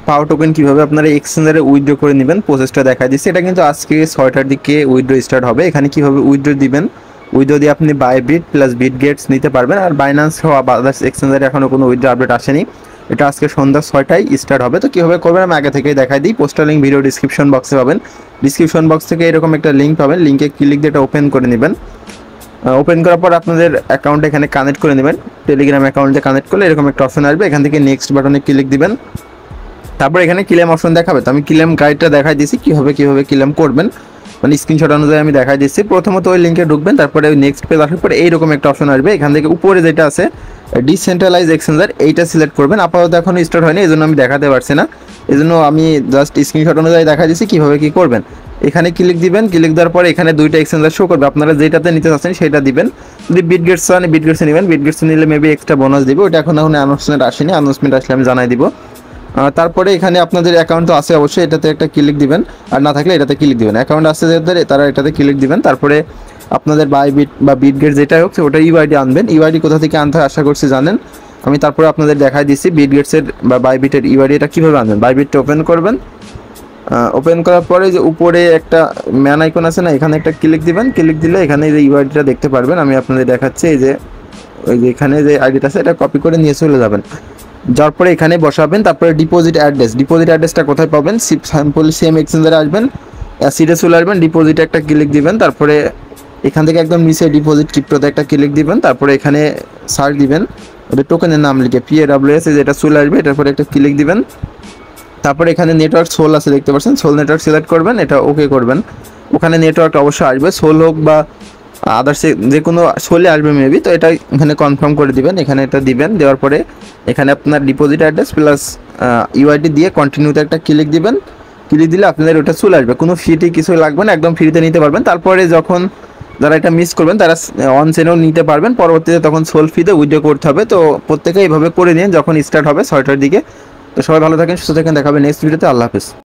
পাওয়ার token কীভাবে আপনারা এক্সচেঞ্জারে withdraw করে নেবেন প্রসেসটা দেখা দিচ্ছে। এটা কিন্তু আজকে 6টার দিকে উইথড্র স্টার্ট হবে। এখানে কীভাবে উইথড্র দিবেন, উইথড্র দিয়ে আপনি বাইবিট প্লাস বিটগেটস নিতে পারবেন। আর বাইন্যান্স সহ আদার্স এক্সচেঞ্জারে এখনও কোনো উইথড্র আপডেট আসেনি। এটা আজকে সন্ধ্যা 6টায় স্টার্ট হবে। তো কীভাবে করবেন আমি আগে থেকেই দেখাই দিই। পোস্টার লিঙ্ক ভিডিও ডিসক্রিপশন বক্সে পাবেন। ডিসক্রিপশন বক্স থেকে এরকম একটা লিঙ্ক পাবেন, লিঙ্কে ক্লিক দিয়ে এটা ওপেন করে নেবেন। ওপেন করার পর আপনাদের অ্যাকাউন্ট এখানে কানেক্ট করে নেবেন। টেলিগ্রাম অ্যাকাউন্টে কানেক্ট করলে এরকম একটা অপশন আসবে, এখান থেকে নেক্সট বাটনে ক্লিক দিবেন। তারপর এখানে ক্লেম অপশন দেখাবে। তো আমি ক্লেম গাইডটা দেখাই দিচ্ছি কীভাবে ক্লেম করবেন, মানে স্ক্রিনশট অনুযায়ী আমি দেখাই দিচ্ছি। প্রথমত ওই লিঙ্কে ঢুকবেন, তারপরে ওই নেক্সট পেজ আসার পরে এইরকম একটা অপশন আসবে। এখান থেকে উপরে যেটা আছে ডিসেন্ট্রালাইজ এক্সচেঞ্জার, এইটা সিলেক্ট করবেন। আপাতত এখনও স্টার্ট হয়নি, এই জন্য আমি দেখাতে পারছি না, এই জন্য আমি জাস্ট স্ক্রিনশট অনুযায়ী দেখাই দিচ্ছি কীভাবে কী করবেন। এখানে ক্লিক দিবেন, ক্লিক দেওয়ার পরে এখানে দুইটা এক্সচেঞ্জার শো করবে, আপনারা যেটাতে নিতে চাচ্ছেন সেটা দিবেন। যদি বিটগেটস চান বিটগেটসে নেবেন, বিটগেটসে নিলে মেবি এক্সট্রা বোনাস দিবে, ওটা এখন অ্যানাউন্সমেন্ট আসেনি, অ্যানাউন্সমেন্ট আসলে আমি জানাই দিব। তারপরে এখানে আপনাদের অ্যাকাউন্ট তো আছে অবশ্যই, এটাতে একটা ক্লিক দিবেন, আর না থাকলে এটাতে ক্লিক দিবেন। অ্যাকাউন্ট আছে যাদের তারা এটাতে ক্লিক দিবেন। তারপরে আপনাদের বাইবিট বা বিটগেট যেটাই হোক ওটা ইউআইডি আনবেন। ইউআইডি কোথা থেকে আনতে হয় আশা করছি জানেন। আমি তারপরে আপনাদের দেখাই দিচ্ছি বিটগেটসের বা বাইবিটের ইউআইডি এটা কীভাবে আনবেন। বাইবিটটা ওপেন করবেন, ওপেন করার পরে যে উপরে একটা ম্যান আইকন আছে না, এখানে একটা ক্লিক দিবেন। ক্লিক দিলে এখানে যে ইউআইডিটা দেখতে পারবেন, আমি আপনাদের দেখাচ্ছি। এই যে ওই যে এখানে যে আইডিটা আছে এটা কপি করে নিয়ে চলে যাবেন, যার পরে এখানে বসাবেন। তারপরে ডিপোজিট অ্যাড্রেসটা কোথায় পাবেন, সিম্পলি সেম এক্সচেঞ্জারে আসবেন, অ্যাসিডে চলে আসবেন, ডিপোজিটে একটা ক্লিক দিবেন। তারপরে এখান থেকে একদম নিচে ডিপোজিট ক্রিপ্টোতে একটা ক্লিক দিবেন। তারপরে এখানে সার্চ দিবেন, ওটা টোকেনের নাম লিখে PAWS যেটা চলে আসবে, এটার পরে একটা ক্লিক দিবেন। তারপরে এখানে নেটওয়ার্ক সোল আছে দেখতে পাচ্ছেন, সোল নেটওয়ার্ক সিলেক্ট করবেন, এটা ওকে করবেন। ওখানে নেটওয়ার্কটা অবশ্যই আসবে, সোল হোক বা আদার্স যে কোনো সোলে আসবে মেবি। তো এটা এখানে কনফার্ম করে দিবেন, এখানে এটা দিবেন। দেওয়ার পরে এখানে আপনার ডিপোজিট অ্যাড্রেস প্লাস ইউআইডি দিয়ে কন্টিনিউতে একটা ক্লিক দিবেন। ক্লিক দিলে আপনাদের ওটা চলে আসবে, কোনো ফি কিছু লাগবে না, একদম ফ্রিতে নিতে পারবেন। তারপরে যখন যারা এটা মিস করবেন তারা অন চেনেও নিতে পারবেন, পরবর্তীতে তখন সোল ফিতে উইথড্র করতে হবে। তো প্রত্যেকে এইভাবে করে নিন যখন স্টার্ট হবে 6টার দিকে। তো সবাই ভালো থাকেন, সুস্থ থাকেন, দেখা হবে নেক্সট ভিডিওতে। আল্লাহ হাফেজ।